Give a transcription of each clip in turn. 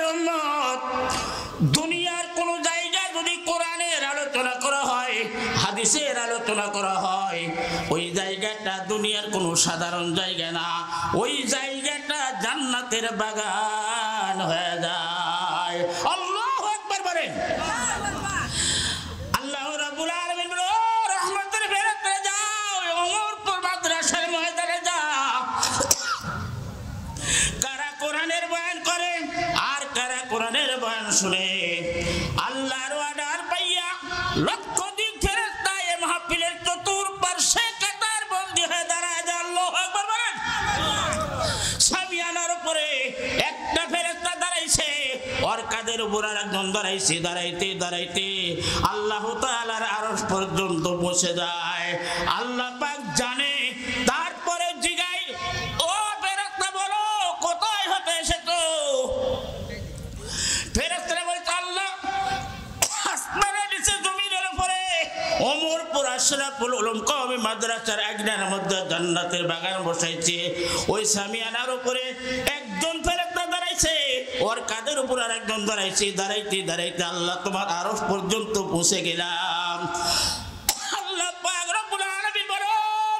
উম্মত দুনিয়ার কোন জায়গায় যদি কোরআনের আলোচনা করা হয় হাদিসের আলোচনা করা হয় ওই জায়গাটা দুনিয়ার কোনো সাধারণ জায়গা না ওই জায়গাটা জান্নাতের বাগান হয়ে যায় আল্লাহু আকবার বলেন আল্লাহ রাব্বুল আলামিন বলেন রহমতের ফেরেশতা যাও ওমরপুর মাদ্রাসার ময়দানে যাও কারা কোরআনের বয়ান করে আর কারা কোরআনের বয়ান শুনে আল্লাহর ওয়াদার পাইয়া লক্ষাধিক ফেরেশতা এই মাহফিলের চতুর্পার্শ্বে কাতার বন্দী হয়ে দাঁড়ায় যায় আল্লাহু আকবার বলেন সামিয়ানার উপরে একটা ফেরেশতা দাঁড়াইছে ওর কাদের উপর আরেকজন দাঁড়াইছে দাঁড়াইতে দাঁড়াইতে আল্লাহ তাআলার আরশ পর্যন্ত পৌঁছে যায় আল্লাহ পাক জানে তারপরে জিগাই ও ফেরেশতা বলো কোথায় হতে এসেছো ফেরেশতারা বলছে আল্লাহ আসমানের নিচে জমিনের উপরে ওমরপুর আশরাফুল উলুম কওমি মাদ্রাসার আগ্নেয়ের মধ্যে জান্নাতের বাগান বসাইছে ওই সামিয়ানার উপরে একজন ফেরেশতা দাঁড়াইছে ওর কাদের উপর আরেকজন দাঁড়াইছে দাঁড়াইতে দাঁড়াইতে আল্লাহ তোমার আরশ পর্যন্ত পৌঁছে গেলাম আল্লাহ পাক রব্বুল আলামিন বলো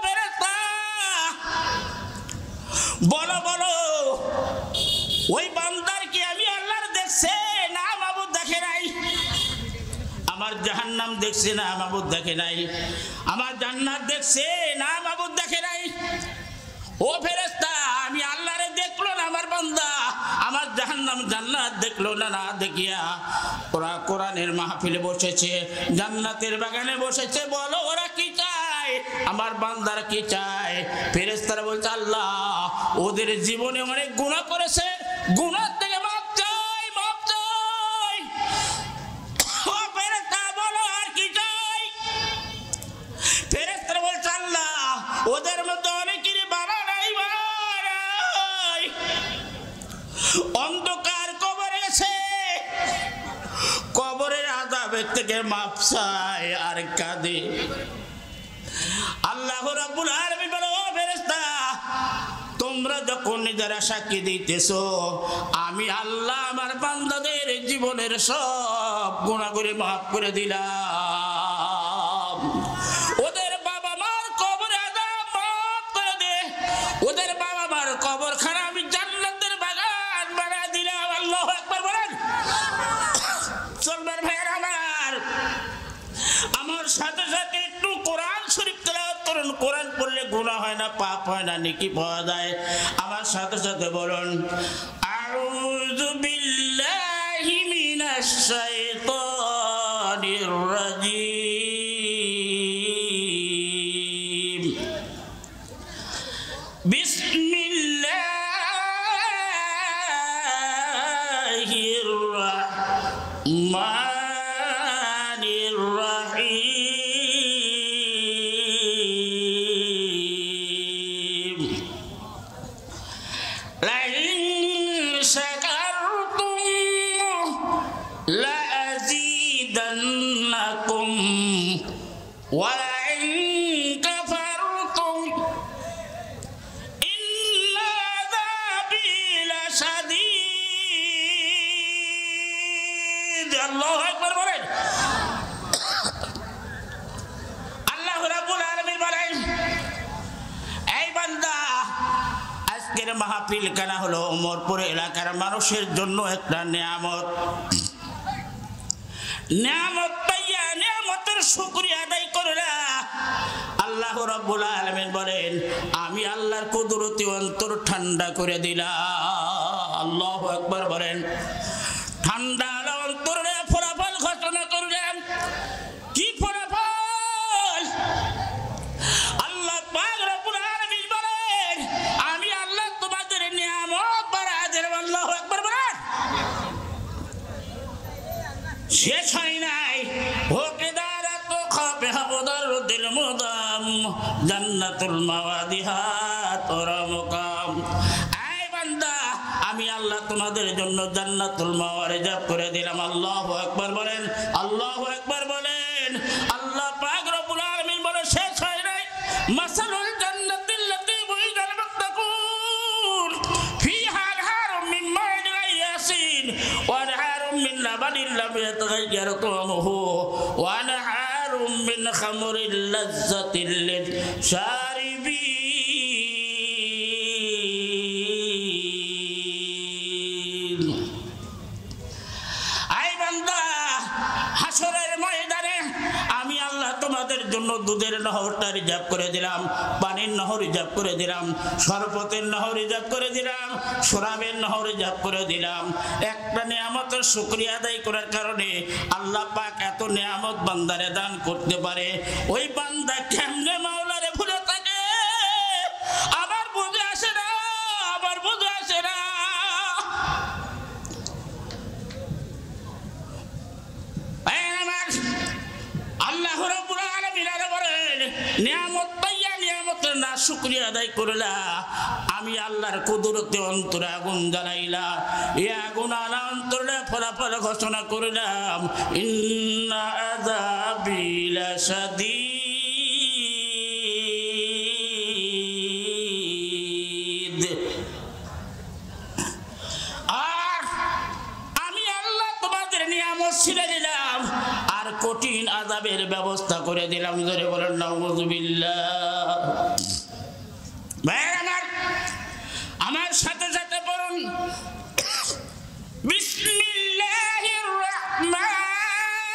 ফেরেশতা বলো বলো ওই বান্দার কি আমি আল্লাহর দেখছে না মাবুদ দেখে নাই আমার জাহান্নাম দেখছে না মাবুদ দেখে নাই আমার জান্নাত দেখছে না মাবুদ দেখে নাই ও ফেরেশতা আমি আল্লাহরে দেখলো না আমার বান্দা আমার জাহান্নাম জান্নাত দেখলো না না দেখিয়া ওরা কোরআনের মাহফিলে বসেছে জান্নাতের বাগানে বসেছে বলো ওরা কি চায় আমার বান্দারা কি চায় ফেরেশতারা বলছে আল্লাহ ওদের জীবনে অনেক গুনাহ করেছে গুনাহ থেকে মাফ চাই মাফ চাই ও ফেরেশতা বলো আর কি চাই ফেরেশতারা বলছে আল্লাহ ওদের মধ্যে অনেকেরই বাবা নাই অন্ধকার কবরে গেছে কবরের আযাবের থেকে মাফ চায় আর কাঁদে আল্লাহ রাব্বুল আলামিন বলে ও ফেরেশতা তোমরা যখন নিজেরা সাক্ষী দিতেছো আমি আল্লাহ আমার বান্দাদের জীবনের সব গুনাহগুলি মাফ করে দিলাম ওদের বাবা মার কবরে আযাব মাফ করে দে ওদের বাবা মার কবরখানা আমি জান্নাতের বাগান বানায় দিলাম আল্লাহু আকবার বলেন চলবার ভাইয়ের আমার সাথে সাথে একটু কোরআন শরীফ তেলাওয়াত করুন কোরআন পড়লে গুনাহ হয় না পাপ হয় না নেকি পাওয়া যায় আমার সাথে সাথে বলুন আউযু বিল্লাহি মিনাশ শাইতানির রাজীম বিসমিল্লাহির রাহমানির রাহিম লাইন শাকারতুম লাযীদান্নাকুম ওয়া লাইন কাফারতুম ইন্না আযাবী লাশাদীদ আল্লাহু আকবার বলেন আল্লাহ রাব্বুল আলামিন বলেন এই বান্দা আজকের মাহফিল কেনা হলো ওমরপুর এলাকার মানুষের জন্য একটা নিয়ামত নিয়ামত পাইয়া নিয়ামতের শুকরিয়া আদায় করে না আল্লাহ রাব্বুল আলামিন বলেন আমি আল্লাহর কুদরতি অন্তর ঠান্ডা করে দিলাম আল্লাহু আকবার বলেন ঠান্ডা অন্তরে ফলাফল ঘোষণা করলেন কি ফলাফল আল্লাহ পাক রব্বুল আলামিন বলেন আমি আল্লাহ তোমাদের নিয়ামত বাড়ায় দিলাম আল্লাহু আকবার বলেন শেষ হয় নাই হোকেদারাত খাবে হাবদার দিল মুদাম জান্নাতুল মাওয়াদিহাত ওরা মুকাম এই বান্দা আমি আল্লাহ তোমাদের জন্য জান্নাতুল মাওয়া রিজার্ভ করে দিলাম আল্লাহু আকবার বলেন আল্লাহু আকবার বলেন আল্লাহ পাক রব্বুল আলামিন বলে শেষ হয় নাই মাসালুল জান্নাতিল্লাতী বুইদাল মুত্তাকুন ফিহা আনহারুম মিন মাইন গায়রিন لم يتغير طعمه وأنهار من خمر لذة للشاربين আই বান্দা হাসরের ময়দানে আমি আল্লাহ তোমাদের জন্য দুধের নহরটা রিজার্ভ করে দিলাম, পানির নহর রিজার্ভ করে দিলাম, শরবতের নহর রিজার্ভ করে দিলাম, শরাবের নহর রিজার্ভ করে দিলাম। একটা নিয়ামতের শুকরিয়া আদায় করার কারণে আল্লাহ পাক এত নিয়ামত বান্দারে দান করতে পারে। ওই বান্দা কেমনে মাওলারে ভুলে থাকে আবার বুঝে আসে না, আবার বুঝে আসে না। আল্লাহ রাব্বুল আলামিন বলেন নিয়ামত পাইয়া নিয়ামতের না শুকরিয়া আদায় করলা, আমি আল্লাহর কুদরতে অন্তরে আগুন জ্বালাইলা, এই আগুন আলা অন্তরে ফলাফল ঘোষণা করলাম ইন্না আযাবি লাশাদীদ। আর আমি আল্লাহ তোমাদের নিয়ামত ছিঁড়ে দিলাম আর কঠিন আযাবের ব্যবস্থা করে দিলাম। জোরে বলেন নাউযুবিল্লাহ। আমার সাথে সাথে বলুন বিসমিল্লাহির রহমানির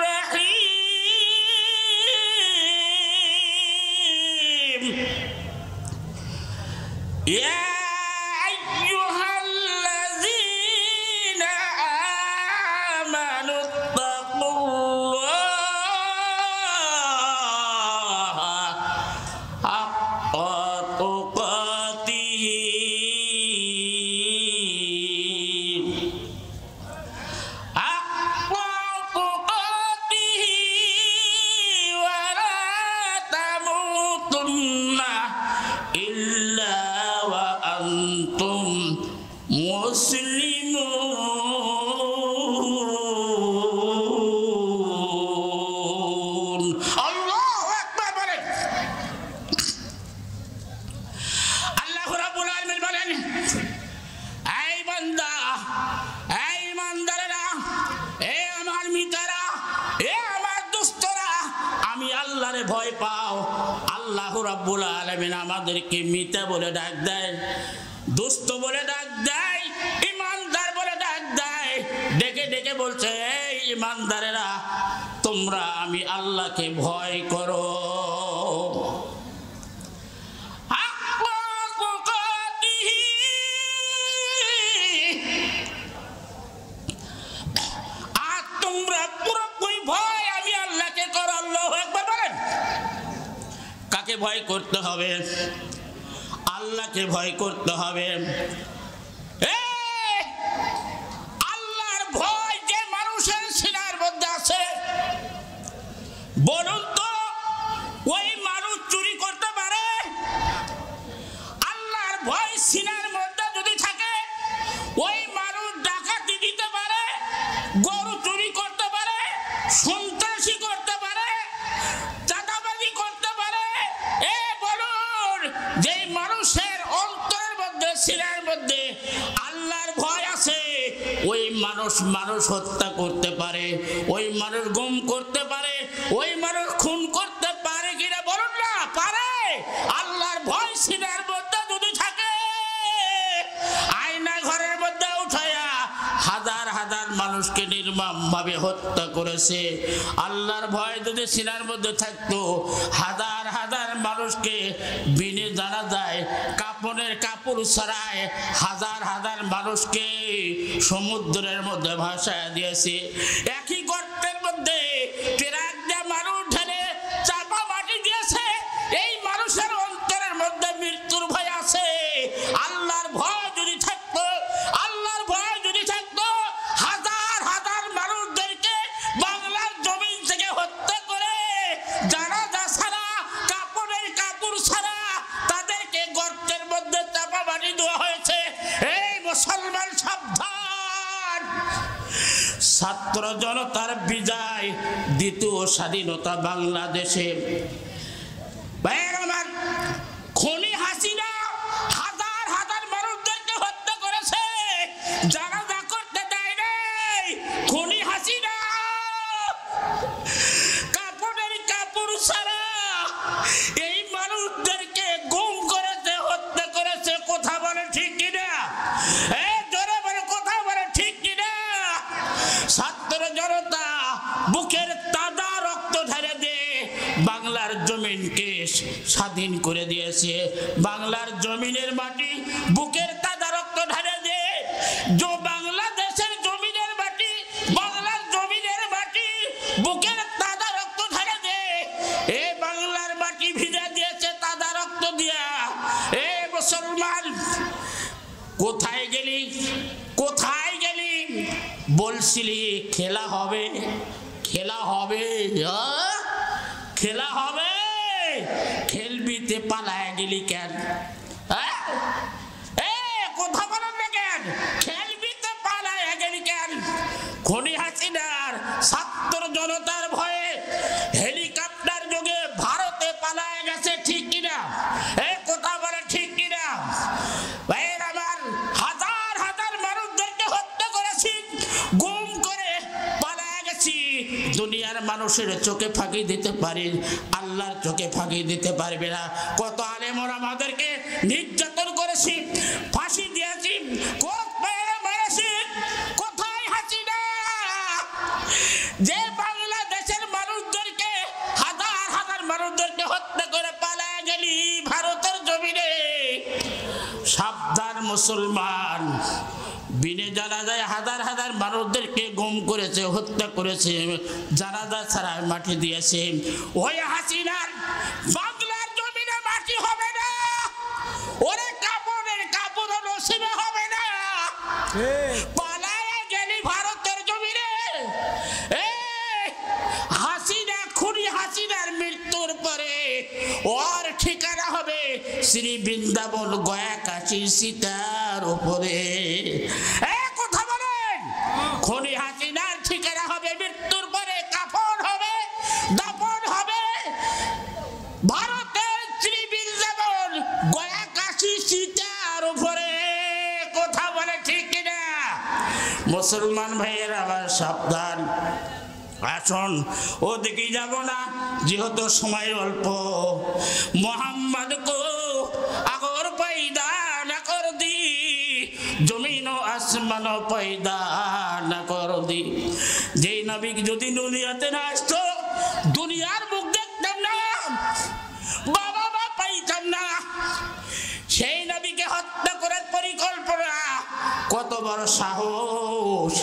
রহিম। ইয়া আইয়ুহাল্লাযীনা আমানু ভয় পাও। আল্লাহ রাব্বুল আলামিন আমাদেরকে মিথ্যা বলে ডাক দেয়, দুষ্ট বলে ডাক দেয়, ইমানদার বলে ডাক দেয়। ডেকে ডেকে বলছে এই ইমানদারেরা তোমরা আমি আল্লাহকে ভয় করো। আর তোমরা পুরোপুরি ভয় আমি আল্লাহকে করো। আল্লাহু আকবার বলেন। কাকে ভয় করতে হবে? আল্লাহকে ভয় করতে হবে। আল্লাহর ভয় যে মানুষের সিনার মধ্যে আছে বলুন তো ওই মানুষ চুরি করতে পারে? আল্লাহর ভয় সিনার মধ্যে যদি থাকে ওই মানুষ ডাকাতি দিতে পারে, গরু চুরি করতে পারে, সন্ত্রাসী করতে পারে, চাঁদাবাজি করতে পারে। বলুন যে মানুষের অন্তরের মধ্যে সিনার মধ্যে আল্লাহর ভয় আছে ওই মানুষ মানুষ হত্যা করতে পারে, ওই মানুষ গুম করতে পারে, ওই মানুষ খুন করতে পারে কিনা বলুন না? পারে। আল্লাহর ভয় সিনার মধ্যে যদি থাকে আয়না ঘরের মধ্যে উঠায়া হাজার হাজার মানুষকে নির্মমভাবে হত্যা করেছে। আল্লাহর ভয় যদি সিনার মধ্যে থাকতো হাজার হাজার মানুষকে বিনে জানা যায় কাপড়ের কাপড় ছাড়ায় হাজার হাজার মানুষকে সমুদ্রের মধ্যে ভাসায় দিয়েছে। একই গর্তের মধ্যে ট্রাক দিয়ে মানুষ ঢেলে চাপা মাটি দিয়েছে। এই মানুষের অন্তরের মধ্যে মৃত্যুর ভয় আছে। আল্লাহর ভয় যদি থাকতো, আল্লাহর ভয় যদি থাকতো হাজার হাজার মানুষদেরকে বাংলার জমিন থেকে হত্যা করে জানাজা ছাড়া কাপড়ের কাপড় ছাড়া তাদেরকে গর্তের মধ্যে চাপা মাটি দেওয়া হয়েছে। এই মুসলমান সাবধান। ছাত্র জনতার বিজয়, দ্বিতীয় স্বাধীনতা বাংলাদেশে। খনি হাসিনা হাজার হাজার মানুষদেরকে হত্যা করেছে, জানাজা করতে দেয় নাই। স্বাধীন করে দিয়েছে। বাংলার জমিনের মাটি বুকের তাজা রক্ত ঢালে দে, বাংলাদেশের জমিনের মাটি, বাংলার জমিনের মাটি বুকের তাজা রক্ত ঢালে দে। এ বাংলার মাটি ভিজা দিয়েছে তাজা রক্ত দিয়া। এ মুসলমান কোথায় গেলি, কোথায় গেলি? বলছিলি খেলা হবে, খেলা হবে, খেলা হবে, খেলবিতে পালায় গেলি কেন? কথা বলেন না কেন? খেলবিতে পালায় গেলি কেন? খনি হাসিনার ছাত্র জনতার ভয়ে হেলিকপ্টার যোগে ভারতে পালায় গেছে, ঠিক কিনা? কথা বলে ঠিক কিনা? আমার হাজার হাজার মানুষদেরকে হত্যা করেছি, গুম করে পালায় গেছি। দুনিয়ার মানুষের চোখে ফাঁকি দিতে পারি, আল্লাহর চোখে ফাঁকি দিতে পারবে না। কত আলেমরা আমাদেরকে নির্যাতন করেছি, ফাঁসি দিয়েছি, কোথায় হাসিনা? যে বাংলাদেশের মানুষদেরকে হাজার হাজার মানুষদেরকে হত্যা করে পালায় গেলি ভারতের জমিনে। সাবধান মুসলমান, বিনে জানাজায় হাজার হাজার মানুষদেরকে গুম করেছে, হত্যা করেছে, জানাজা ছাড়া মাটি দিয়েছে। ওই হাসিনার বাংলার জমিনে মাটি হবে না, ওরে কাপড়ের কাপড় নসিবে হবে না। পালায় গেলি ভারতের জমিনে। হাসিনা খুনি হাসিনার মৃত্যুর পরে ওর ঠিকানা হবে শ্রী বৃন্দাবন গয়া কাশী সীতার উপরে। কথা বলেন, খুনি হাসিনার ঠিকানা হবে মৃত্যুর পরে কাফন হবে, দাফন হবে ভারতের শ্রী বৃন্দাবন গয়া কাশী সীতার উপরে। কথা বলে ঠিক কিনা? মুসলমান ভাইয়ের আবার সাবধান, আসুন ওদিকে যাব না যেহেতু সময় অল্প। মোহাম্মদ কো আগর পয়দা না কর দি, জমিন ও আসমান পয়দা না কর দি। যেই নবী যদি দুনিয়াতে না আসতো, দুনিয়ার মুখ দেখতাম না, বাবা মা পাইতাম না। সেই নবীকে হত্যা করার পরিকল্পনা, কত বড় সাহস!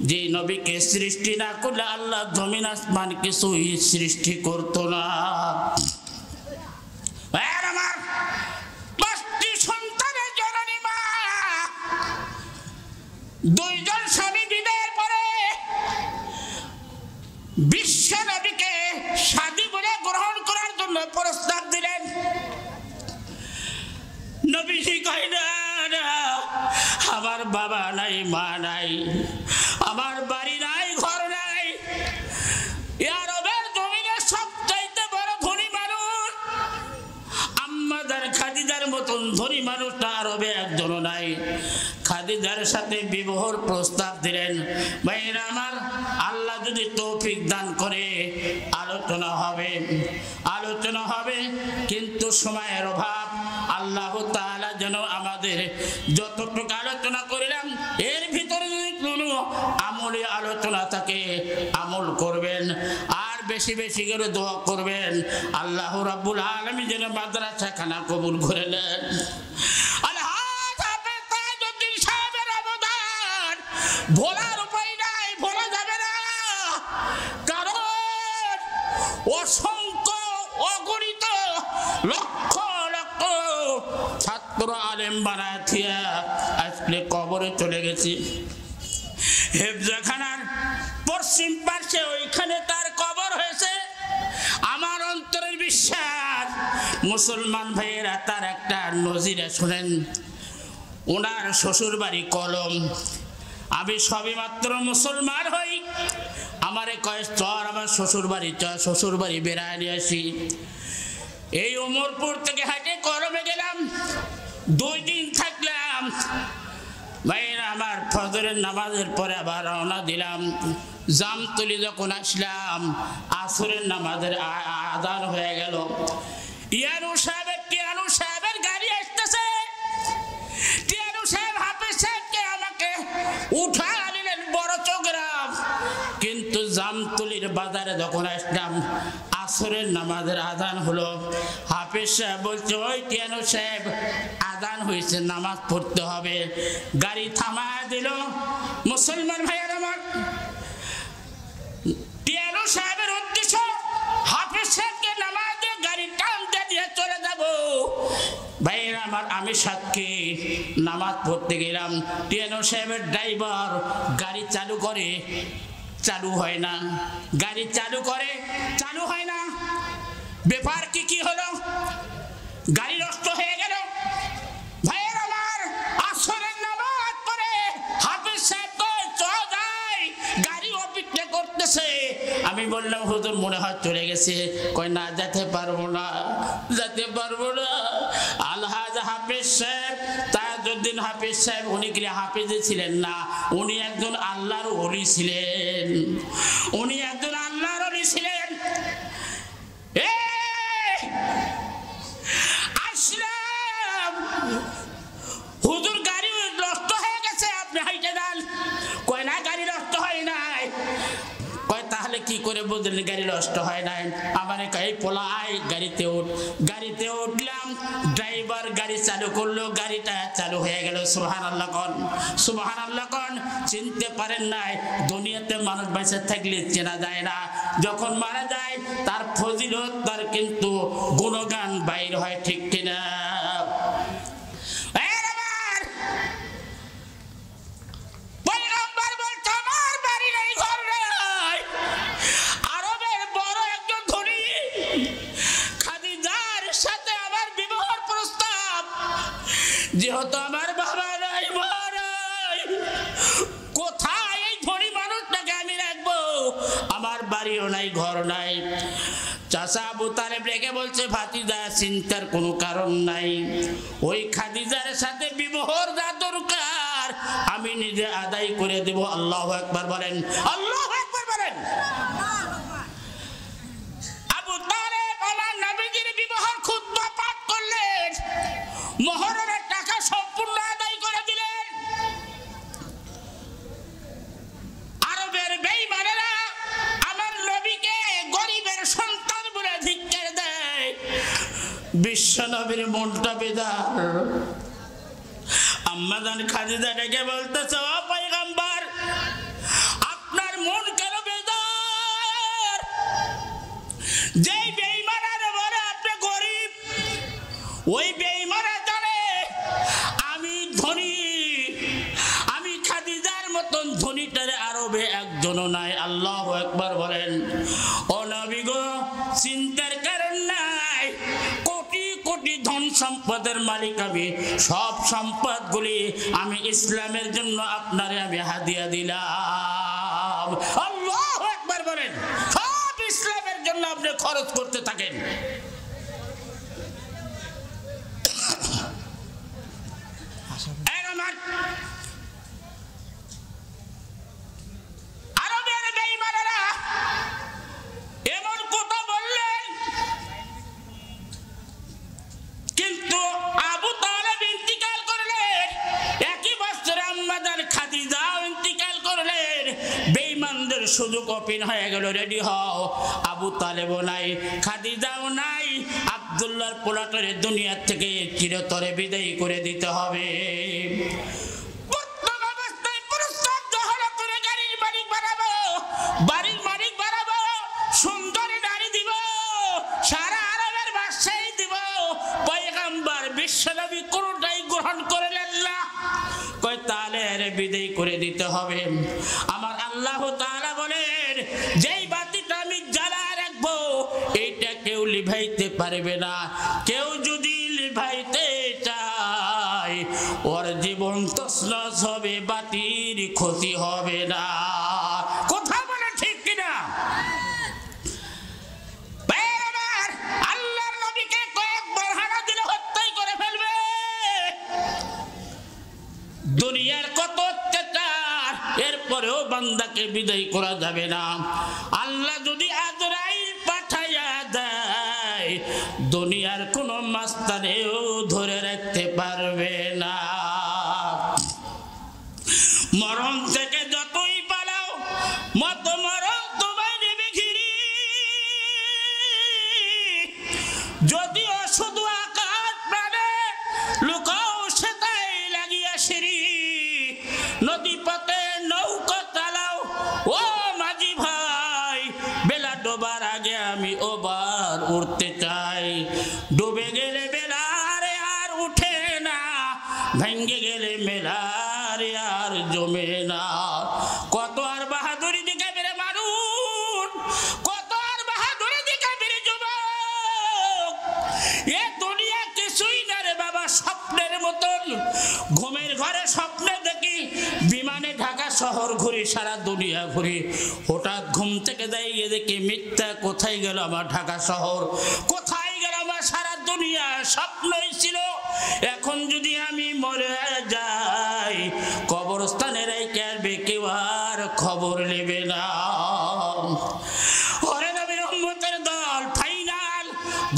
যে নবীকে সৃষ্টি না করলে আল্লাহ জমিন আসমান কিছুই সৃষ্টি করতো না। আমার 5টি সন্তানের জননী মা, 2 জন স্বামী বিদায়ের পরে বিশ্ব নবীকে স্বামী বলে গ্রহণ করার জন্য প্রস্তাব দিলেন। নবীজি কয় না, আমার বাবা নাই, মা নাই, আমার বাড়ি নাই, ঘর নাই। আরবের জমিনে সবচাইতে বড় ধনী মানুষ আম্মাদার খাদিজার মতন ধনী মানুষটা আরবে একজনও নাই। খাদিজার সাথে বিবাহর প্রস্তাব দিলেন। ভাইরা আমার, আল্লাহ যদি তৌফিক দান করে আলোচনা হবে, আলোচনা হবে, কিন্তু সময়ের অভাব। আল্লাহ তাআলা যেন আমাদের যতটুকু আলোচনা করিলাম এর ভিতরে যদি কোনো আমলে আলোচনা থাকে আমল করবেন, আর বেশি বেশি করে দোয়া করবেন। আল্লাহ রাব্বুল আলামিন যেন মাদ্রাসা খানা কবুল করে নেন। ভোলার উপায় নাই, ভোলা যাবে না, কারণ অসংখ্য অগণিত লক্ষ লক্ষ ছাত্র আলেম বানায় থিয়া আজকে কবরে চলে গেছি। হেফজাখানার পশ্চিম পাশে ওইখানে তার কবর হয়েছে। আমার অন্তরের বিশ্বাস, মুসলমান ভাইয়েরা, তার একটা নজিরা শুনেন। ওনার শ্বশুর বাড়ি কলম। আমি সবে মাত্র মুসলমান হই, আমারে কয় চর আমার শ্বশুর বাড়ি, চর শ্বশুর বাড়ি বেড়ায় নিয়ে আসি। এই ওমরপুর থেকে হাঁটে কলমে গেলাম, 2 দিন থাকলাম। ভাইয়েরা আমার, ফজরের নামাজের পরে আবার রওনা দিলাম। জামতলি যখন আসলাম, আসরের নামাজের আযান হয়ে গেল। টিয়ানু সাহেবের গাড়ি আসতেছে। টিয়ানু সাহেব হাফেজ সাহেবকে আমাকে উঠা আনিলেন বড় চোখরাম। কিন্তু জামতলির বাজারে যখন আসলাম, আসরের নামাজের আজান হলো। হাফেজ সাহেব বলছে, ওই কেন সাহেব, আজান হয়েছে, নামাজ পড়তে হবে। গাড়ি থামায় দিল। মুসলমান ভাইয়ের আমার, টিয়ানো সাহেবের উদ্দেশ্য হাফেজ সাহেবকে নামাজ দিয়ে গাড়ি টানতে দিয়ে চলে যাব। ভাইয়েরা আমার, আমি সাক্ষী, নামাজ পড়তে গেলাম। টিয়ানো সাহেবের ড্রাইভার গাড়ি চালু করে, চালু হয় না। গাড়ি চালু করে, চালু হয় না। ব্যাপার কি হলো? গাড়ি নষ্ট হয়ে গেল। ভাইয়ের আমার, আসরের নামাজ পড়ে হাফেজ সাহেব কই চল যাই, গাড়ি অপেক্ষা করতেছে। আমি বললাম, হুজুর মনে হয় চলে গেছে। কই না, যেতে পারবো না, যেতে পারবো না। আলহাজ হাফেজ সাহেব, তাজউদ্দিন হাফেজ সাহেব, উনি কি হাফেজ ছিলেন না, উনি একজন আল্লাহর ওলি ছিলেন। উনি একজন আল্লাহর ওলি ছিলেন। আসলাম, হুজুর গাড়ি নষ্ট হয়ে গেছে, আপনি হাইটে যান। কই না, গাড়ি নষ্ট হয় নাই। কই তাহলে কি করে বুঝলেন গাড়ি নষ্ট হয় নাই? আমার কই পোলাই, গাড়িতে উঠ। গাড়িতে উঠলাম, ড্রাইভার গাড়ি চালু করলো, গাড়িটা চালু হয়ে গেল। সুবহানাল্লাহ কোন, সুবহানাল্লাহ কোন। চিনতে পারেন নাই, দুনিয়াতে মানুষ বেঁচে থাকলে চেনা যায় না, যখন মারা যায় তার ফজিলত, তার কিন্তু গুণগান বাইর হয়, ঠিক কিনা? যেহেতু আমার বাবা নাই, মা নাই, কোথায় এই ধনী মানুষটাকে আমি রাখবো? আমার বাড়িও নাই, ঘর নাই। চাচা আবু তালেব রেখে বলছে, ভাতিজা চিন্তার কোনো কারণ নাই, ওই খাদিজার সাথে বিবাহর যা দরকার আমি নিজে আদায় করে দেব। আল্লাহু আকবার বলেন, আল্লাহু আকবার বলেন। আবু তালেব আমার নবীজির বিবাহের খুতবা পাঠ করলেন, মোহরের টাকা সম্পূর্ণ আদায় করে দিলেন। আরবের বেঈমানেরা আমার নবীকে গরিবের সন্তান বলে ধিক্কার দেয়। বিশ্ব নবীর মনটা বেদার। আম্মা জান খাদিজা ডেকে বলতেছে, ও পয়গম্বর, আপনার মন কেন বেদার? যেই বেঈমানেরা বলে আপনি গরিব, ওই বেঈমানেরা জানে আমি ধনী। আমি খাদিজার মতন ধনীটার আরবে একজনও নাই। আল্লাহু আকবার বলেন। ও নবী গো, চিন্তার কারণ নাই, কোটি কোটি ধন সম্পদের মালিক আমি। সব সম্পদগুলি আমি ইসলামের জন্য আপনারে আমি হাদিয়া দিলাম। আল্লাহু আকবার বলেন। সব ইসলামের জন্য আপনি খরচ করতে থাকেন। আরবের বেঈমানেরা এমন কথা বললেন, কিন্তু আবু তালেব ইন্তিকাল করলেন। একই বছরে আম্মা জান খাদিজাও ইন্তিকাল করলেন। বেঈমানদের সুযোগ ওপেন হয়ে গেল, রেডি হও। আবু তালেবও নাই, খাদিজাও নাই। আব্দুল্লাহর পোলাটারে দুনিয়া থেকে চিরতরে বিদায় করে দিতে হবে। বাড়ির মালিক বানাবো, সুন্দরী নারী দিব, সারা আরবের বাদশাহী দিব। পয়গম্বর বিশ্বনবী কোনটাই গ্রহণ করলেন না। কই তাহলে বিদায় করে দিতে হবে। আমার আল্লাহ তাআলা বলেন, যেই বাতিটা আমি জ্বালায় রাখবো এইটা কেউ লিভাইতে পারবে না। কেউ যদি লিভাইতে চায় ওর জীবন তছনছ হবে, বাতির ক্ষতি হবে না। কথা বলে ঠিক কিনা? আল্লাহর নবীকে কয়েকবার হানা দিলে হত্যাই করে ফেলবে। দুনিয়ার কত অত্যাচার, এরপরেও বান্দাকে বিদায় করা যাবে না। আল্লাহ যদি আজরাইল পাঠাইয়া দেয়, দুনিয়ার কোন মাস্তানেও ধরে রাখতে পারবে না। মরণ থেকে যতই পালাও, মত মরণ তোমায় নেবে ঘিরি। আমি ওবার উঠতে চাই। ডুবে গেলে বেলারে আর উঠে না, ভেঙ্গে গেলে মেলারে আর জমে না। কত আর বাহাদুরি দেখাবে রে মানুষ, কত আর বাহাদুরি দেখাবে রে যুবক। এ দুনিয়া কিছুই না রে বাবা, স্বপ্নের মতন। ঘুমের ঘরে স্বপ্নে দেখি বিমানে ঢাকা শহর ঘুরি, সারা দুনিয়া ঘুরি। হঠাৎ ঘুম থেকে দাঁড়িয়ে দেখি মিথ্যা, কোথায় গেল আমার ঢাকা শহর, কোথায় গেল আমার সারা দুনিয়া। স্বপ্নই ছিল। এখন যদি আমি মরে যাই, কবরস্থানে রেখে আসবে, কেউ আর খবর নেবে না। ওরে নবীর উম্মতের দল, ফাইনাল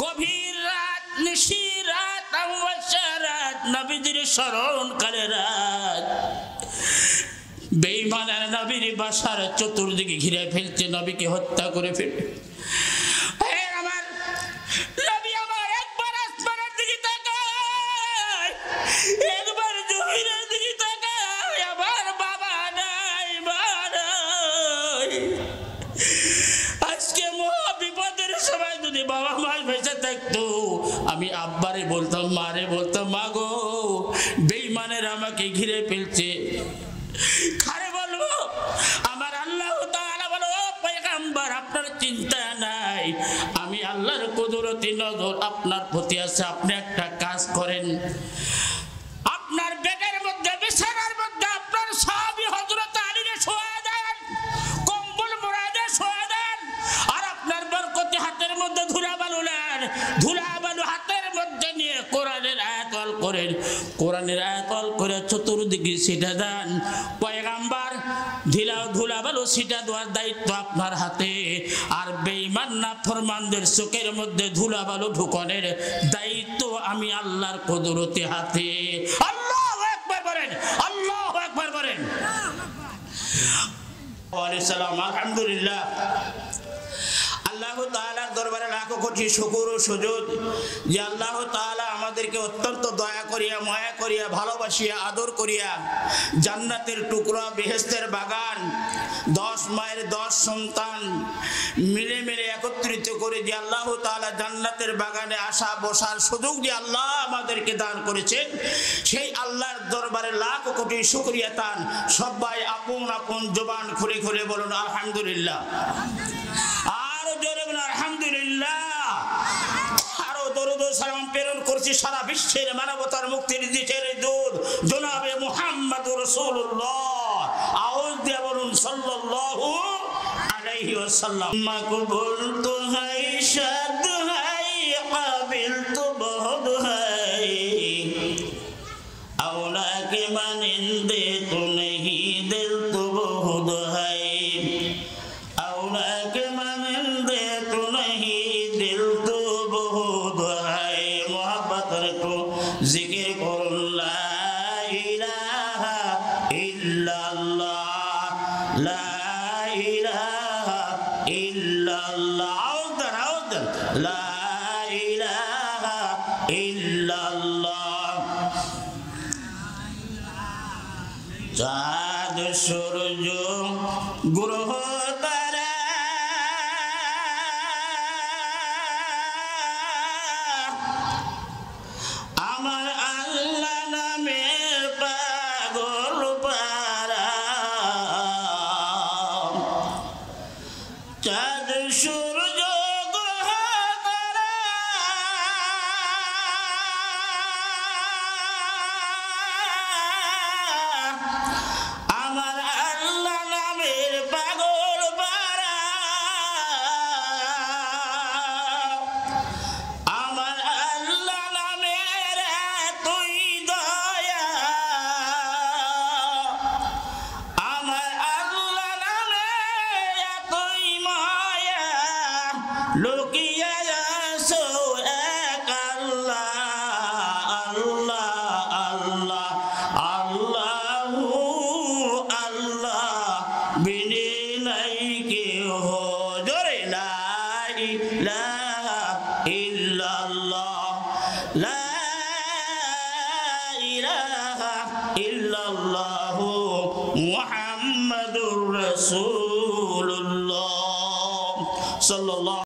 গভীর রাত, নিশির রাত, অমাবস্যা রাত, নবীজির স্মরণকালে রাত। বেঈমানের নবীর বাসার চতুর্দিকে ঘিরে ফেলছে, নবীকে হত্যা করে ফেলবে। আমার নবী আমার একবার আসমানের দিকে তাকায়, একবার জমিনের দিকে তাকায়, আমার বাবা নাই, মা নাই। আজকে মহা বিপদের সময় যদি বাবা মা বেঁচে থাকতো, আমি আব্বারে বলতাম, মারে বলতাম, মা গো বেঈমানের আমাকে ঘিরে ফেলছে। খারে বলবো আমার আল্লাহ তাআলা বলো, পয়গম্বর আপনার চিন্তা নাই, আমি আল্লাহর কুদরতি নজর আপনার প্রতি আছে। আপনি একটা কাজ করেন, আপনার বেডের মধ্যে, বিছানার মধ্যে আপনার সাহাবী হযরত আলীকে শোয়া দেন, কম্বল মুড়াদে শোয়া দেন, আর আপনার বরকতি হাতের মধ্যে ধুলাবালু নেন, ধুলাবালু হাতের মধ্যে নিয়ে কোরআনের আয়াতল করেন, কোরআনের আয়াতল করে চতুর্দিকে ছিটা দেন। পয়গম্বর ধুলাবালু ছিটা দেওয়ার দায়িত্ব আপনার হাতে, আর বেঈমান নাফরমানদের চোখের মধ্যে ধুলাবালু ঢুকানোর দায়িত্ব আমি আল্লাহর কুদরতি হাতে। আল্লাহু আকবার বলেন, আল্লাহু আকবার বলেন। ওয়ালাইকুম সালাম। আলহামদুলিল্লাহ, আল্লাহ তাআলার দরবারে লাখো কোটি শুকর ও সুজুদ যে আল্লাহ তাআলা আমাদেরকে অত্যন্ত দয়া করিয়া, মায়া করিয়া, ভালোবাসিয়া, আদর করিয়া জান্নাতের টুকরা, বেহেশতের বাগান, 10 মায়ের 10 সন্তান মিলে মিলে একত্রিত করে যে আল্লাহ তাআলা জান্নাতের বাগানে আসা বসার সুযোগ যে আল্লাহ আমাদেরকে দান করেছেন, সেই আল্লাহর দরবারে লাখো কোটি শুকরিয়া তান। সবাই আপন আপন জবান খুলে খুলে বলুন আলহামদুলিল্লাহ। আরো জোরে বলুন আলহামদুলিল্লাহ। আরো দরুদ ও সালাম প্রেরণ করছি সারা বিশ্বের মানবতার মুক্তির দিকের দূত জনাবে মুহাম্মদুর রাসূলুল্লাহ। আওয়াজ দিয়ে বলুন সাল্লাল্লাহু আলাইহি ওয়াসাল্লাম। মকবুল তো হাই, শাদ হাই, কাবিল তো বহুত হাই, औला के मानिंदे तो नहीं, दिल तो बहुत है, औला के मानिंदे तो नहीं, दिल तो बहुत है। मोहब्बत रखो, जिक्र करो ला इलाहा इल्लल्लाह, ला इलाहा इल्लल्लाह, औदन ला इलाहा इल्लल्लाह। चाँद सूरज ग्रह तारा আমার আল্লাহ নামের পাগল পারা। চাঁদ সূর্য গ্রহ তারা আমার আল্লাহ নামের পাগল পারা। আমার আল্লাহ নামের এতই দয়া, আমার আল্লাহ নামের এতই মায়া, লুকিয়ে আছো এক আল্লাহ, আল্লাহ আল্লাহ আল্লাহু আল্লাহ, বিনে নাই কেউ। জোরে লা ইলাহা ইল্লাল্লাহ, লা ইলাহা ইল্লাল্লাহ, মুহাম্মাদুর রাসূলুল্লাহ সাল্লাল্লাহু